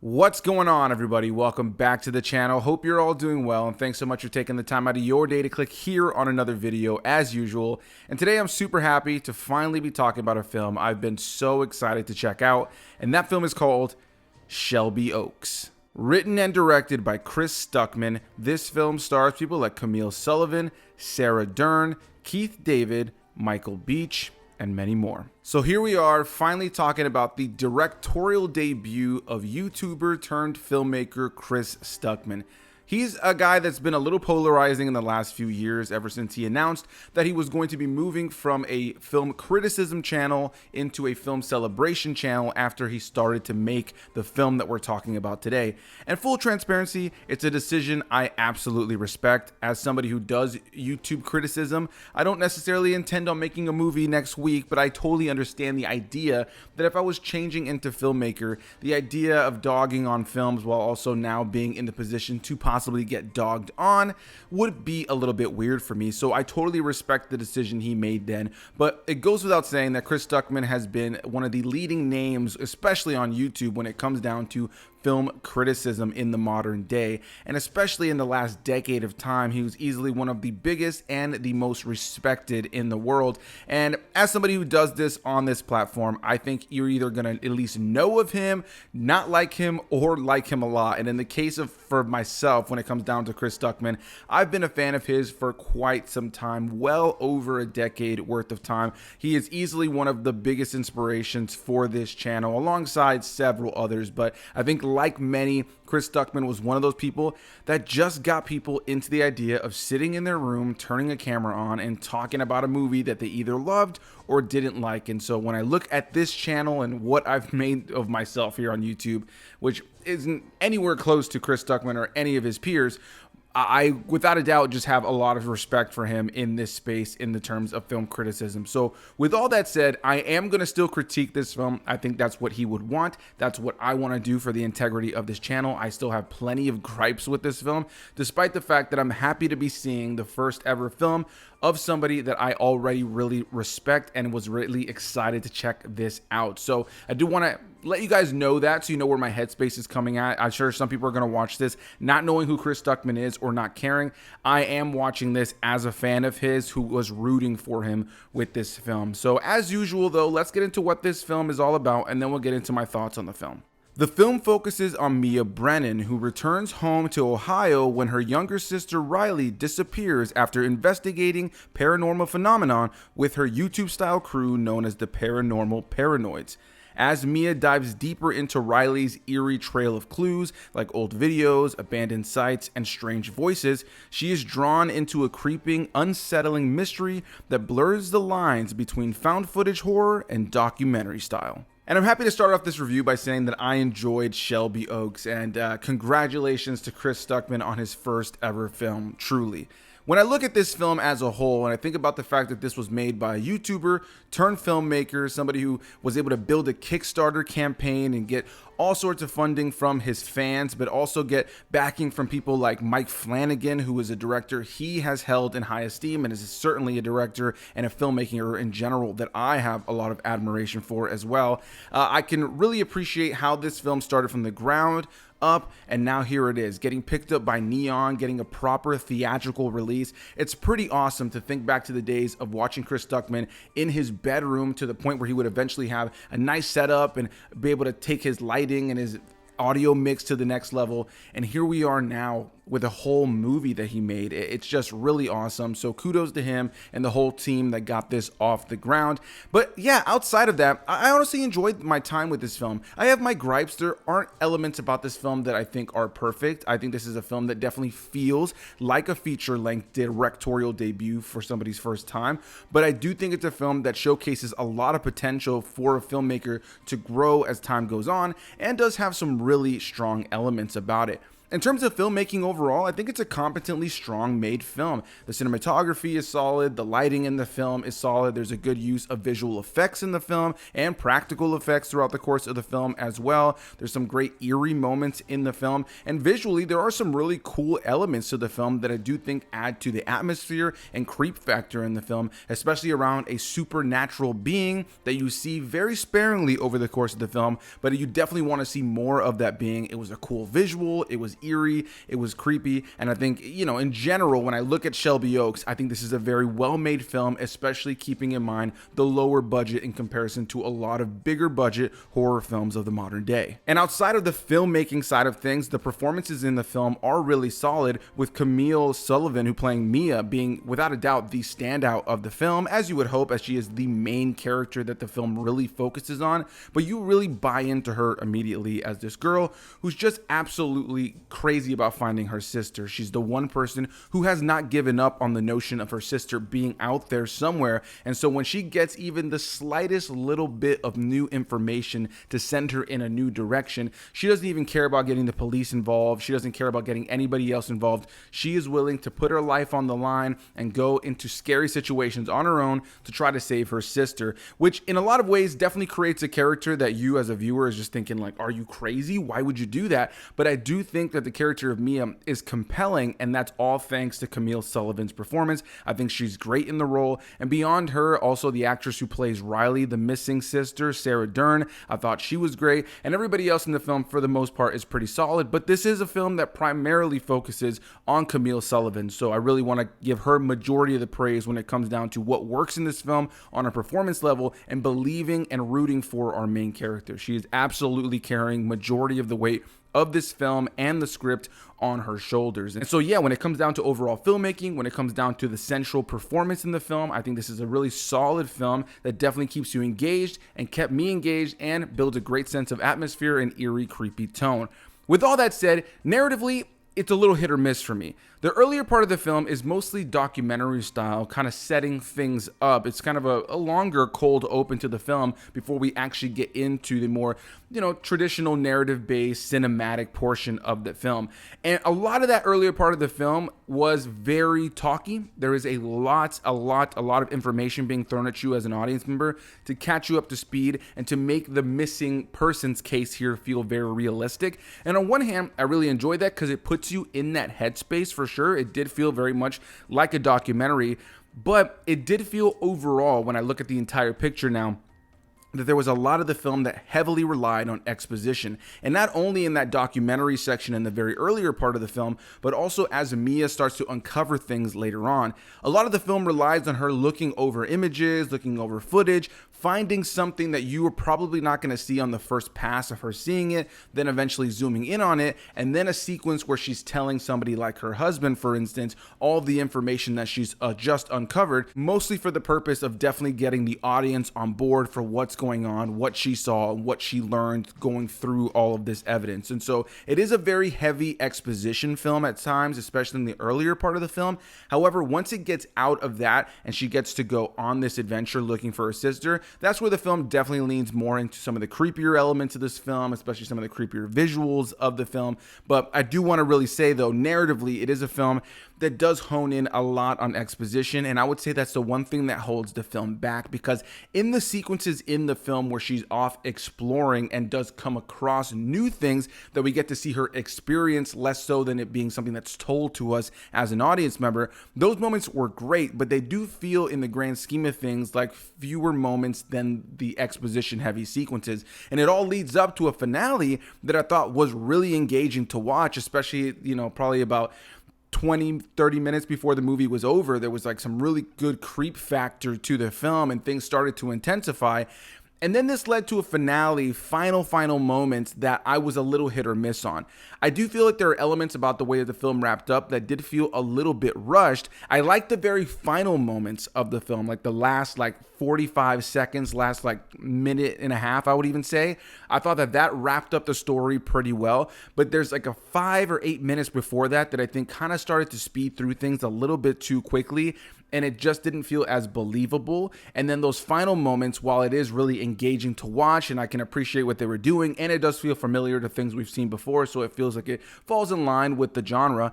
What's going on, everybody? Welcome back to the channel. Hope you're all doing well, and thanks so much for taking the time out of your day to click here on another video as usual. And today I'm super happy to finally be talking about a film I've been so excited to check out, and that film is called Shelby Oaks. Written and directed by Chris Stuckmann, this film stars people like Camille Sullivan, Sarah Dern, Keith David, Michael Beach, and many more. So here we are, finally talking about the directorial debut of YouTuber turned filmmaker Chris Stuckmann. He's a guy that's been a little polarizing in the last few years, ever since he announced that he was going to be moving from a film criticism channel into a film celebration channel after he started to make the film that we're talking about today. And full transparency, it's a decision I absolutely respect. As somebody who does YouTube criticism, I don't necessarily intend on making a movie next week, but I totally understand the idea that if I was changing into filmmaker, the idea of dogging on films while also now being in the position to possibly get dogged on would be a little bit weird for me. So I totally respect the decision he made then, but it goes without saying that Chris Stuckmann has been one of the leading names, especially on YouTube, when it comes down to film criticism in the modern day, and especially in the last decade of time. He was easily one of the biggest and the most respected in the world. And as somebody who does this on this platform, I think you're either gonna at least know of him, not like him, or like him a lot. And in the case of for myself, when it comes down to Chris Stuckmann, I've been a fan of his for quite some time, well over a decade worth of time. He is easily one of the biggest inspirations for this channel, alongside several others. But I think, like many, Chris Stuckmann was one of those people that just got people into the idea of sitting in their room, turning a camera on, and talking about a movie that they either loved or didn't like. And so when I look at this channel and what I've made of myself here on YouTube, which isn't anywhere close to Chris Stuckmann or any of his peers, I, without a doubt, just have a lot of respect for him in this space in the terms of film criticism. So with all that said, I am going to still critique this film. I think that's what he would want. That's what I want to do for the integrity of this channel. I still have plenty of gripes with this film, despite the fact that I'm happy to be seeing the first ever film of somebody that I already really respect and was really excited to check this out. So I do want to let you guys know that, so you know where my headspace is coming at. I'm sure some people are going to watch this not knowing who Chris Stuckmann is or not caring. I am watching this as a fan of his who was rooting for him with this film. So as usual though, let's get into what this film is all about, and then we'll get into my thoughts on the film. The film focuses on Mia Brennan, who returns home to Ohio when her younger sister Riley disappears after investigating paranormal phenomenon with her YouTube-style crew known as the Paranormal Paranoids. As Mia dives deeper into Riley's eerie trail of clues, like old videos, abandoned sites, and strange voices, she is drawn into a creeping, unsettling mystery that blurs the lines between found footage horror and documentary style. And I'm happy to start off this review by saying that I enjoyed Shelby Oaks, and congratulations to Chris Stuckmann on his first ever film, truly. When I look at this film as a whole, and I think about the fact that this was made by a YouTuber turned filmmaker, somebody who was able to build a Kickstarter campaign and get all sorts of funding from his fans, but also get backing from people like Mike Flanagan, who is a director he has held in high esteem and is certainly a director and a filmmaker in general that I have a lot of admiration for as well. I can really appreciate how this film started from the ground up, and now here it is, getting picked up by Neon, getting a proper theatrical release. It's pretty awesome to think back to the days of watching Chris Stuckmann in his bedroom, to the point where he would eventually have a nice setup and be able to take his lighting and his audio mix to the next level. And here we are now with a whole movie that he made. It's just really awesome. So kudos to him and the whole team that got this off the ground. But yeah, outside of that, I honestly enjoyed my time with this film. I have my gripes. There aren't elements about this film that I think are perfect. I think this is a film that definitely feels like a feature-length directorial debut for somebody's first time. But I do think it's a film that showcases a lot of potential for a filmmaker to grow as time goes on, and does have some really strong elements about it. In terms of filmmaking overall, I think it's a competently strong made film. The cinematography is solid, the lighting in the film is solid, there's a good use of visual effects in the film and practical effects throughout the course of the film as well. There's some great eerie moments in the film, and visually there are some really cool elements to the film that I do think add to the atmosphere and creep factor in the film, especially around a supernatural being that you see very sparingly over the course of the film, but you definitely want to see more of that being. It was a cool visual, it was eerie, it was creepy, and I think, in general, when I look at Shelby Oaks, I think this is a very well-made film, especially keeping in mind the lower budget in comparison to a lot of bigger budget horror films of the modern day. And outside of the filmmaking side of things, the performances in the film are really solid, with Camille Sullivan, who playing Mia, being without a doubt the standout of the film, as you would hope, as she is the main character that the film really focuses on. But you really buy into her immediately as this girl who's just absolutely crazy about finding her sister. She's the one person who has not given up on the notion of her sister being out there somewhere, and so when she gets even the slightest little bit of new information to send her in a new direction, she doesn't even care about getting the police involved. She doesn't care about getting anybody else involved. She is willing to put her life on the line and go into scary situations on her own to try to save her sister, which in a lot of ways definitely creates a character that you as a viewer is just thinking like, are you crazy? Why would you do that? But I do think that the character of Mia is compelling, and that's all thanks to Camille Sullivan's performance. I think she's great in the role, and beyond her, also the actress who plays Riley, the missing sister, Sarah Dern, I thought she was great, and everybody else in the film for the most part is pretty solid, but this is a film that primarily focuses on Camille Sullivan, so I really want to give her majority of the praise when it comes down to what works in this film on a performance level and believing and rooting for our main character. She is absolutely carrying majority of the weight of this film and the script on her shoulders. And so yeah, when it comes down to overall filmmaking, when it comes down to the central performance in the film, I think this is a really solid film that definitely keeps you engaged and kept me engaged and builds a great sense of atmosphere and eerie, creepy tone. With all that said, narratively, it's a little hit or miss for me. The earlier part of the film is mostly documentary style, kind of setting things up. It's kind of a longer cold open to the film before we actually get into the more, traditional narrative-based cinematic portion of the film. And a lot of that earlier part of the film was very talky. There is a lot of information being thrown at you as an audience member to catch you up to speed and to make the missing person's case here feel very realistic. And on one hand, I really enjoyed that because it puts you in that headspace for sure. It did feel very much like a documentary, but it did feel overall, when I look at the entire picture now, that there was a lot of the film that heavily relied on exposition, and not only in that documentary section in the very earlier part of the film, but also as Mia starts to uncover things later on. A lot of the film relies on her looking over images, looking over footage, finding something that you were probably not going to see on the first pass of her seeing it, then eventually zooming in on it, and then a sequence where she's telling somebody like her husband, for instance, all the information that she's just uncovered, mostly for the purpose of definitely getting the audience on board for what's going on, what she saw, what she learned going through all of this evidence. And so it is a very heavy exposition film at times, especially in the earlier part of the film. However, once it gets out of that and she gets to go on this adventure looking for her sister, that's where the film definitely leans more into some of the creepier elements of this film, especially some of the creepier visuals of the film. But I do want to really say, though, narratively, it is a film that does hone in a lot on exposition, and I would say that's the one thing that holds the film back, because in the sequences in the film where she's off exploring and does come across new things that we get to see her experience, less so than it being something that's told to us as an audience member, those moments were great, but they do feel, in the grand scheme of things, like fewer moments than the exposition heavy sequences. And it all leads up to a finale that I thought was really engaging to watch, especially, probably about 20-30 minutes before the movie was over. There was like some really good creep factor to the film, and things started to intensify. And then this led to a finale, final moments that I was a little hit or miss on. I do feel like there are elements about the way that the film wrapped up that did feel a little bit rushed. I like the very final moments of the film, like the last 45 seconds, last minute and a half, I would even say. I thought that wrapped up the story pretty well, but there's like a 5 or 8 minutes before that I think kind of started to speed through things a little bit too quickly. and it just didn't feel as believable. And then those final moments, while it is really engaging to watch and I can appreciate what they were doing, and it does feel familiar to things we've seen before, so it feels like it falls in line with the genre,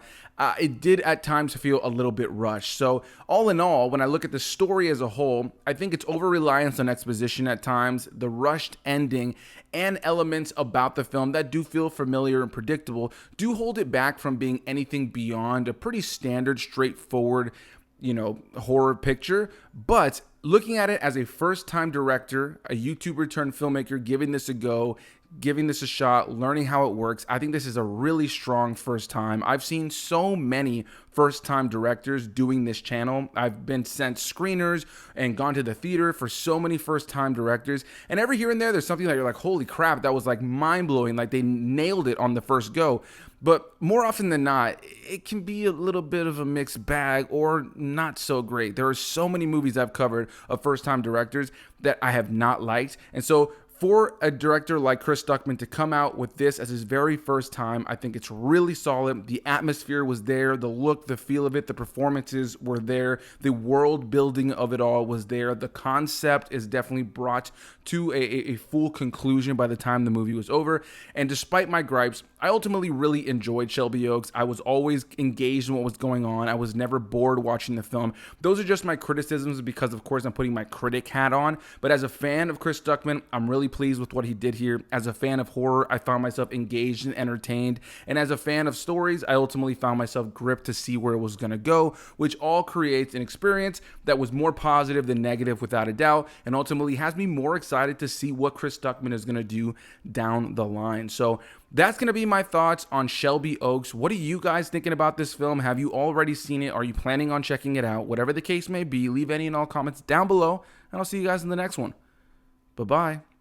it did at times feel a little bit rushed. So all in all, when I look at the story as a whole, I think it's over-reliance on exposition at times, the rushed ending, and elements about the film that do feel familiar and predictable do hold it back from being anything beyond a pretty standard, straightforward, horror picture. But looking at it as a first-time director, a YouTuber turned filmmaker, giving this a go, giving this a shot, learning how it works, I think this is a really strong first time. I've seen so many first-time directors doing this channel. I've been sent screeners and gone to the theater for so many first-time directors, and every here and there's something that you're like, holy crap, that was like mind-blowing, like they nailed it on the first go. But more often than not, it can be a little bit of a mixed bag or not so great. There are so many movies I've covered of first-time directors that I have not liked, and so for a director like Chris Stuckmann to come out with this as his very first time, I think it's really solid. The atmosphere was there, the look, the feel of it, the performances were there, the world building of it all was there. The concept is definitely brought to a full conclusion by the time the movie was over. And despite my gripes, I ultimately really enjoyed Shelby Oaks. I was always engaged in what was going on. I was never bored watching the film. Those are just my criticisms because, of course, I'm putting my critic hat on. But as a fan of Chris Stuckmann, I'm really pleased with what he did here. As a fan of horror, I found myself engaged and entertained. And as a fan of stories, I ultimately found myself gripped to see where it was going to go, which all creates an experience that was more positive than negative without a doubt, and ultimately has me more excited to see what Chris Stuckmann is going to do down the line. So that's going to be my thoughts on Shelby Oaks. What are you guys thinking about this film? Have you already seen it? Are you planning on checking it out? Whatever the case may be, leave any and all comments down below, and I'll see you guys in the next one. Bye-bye.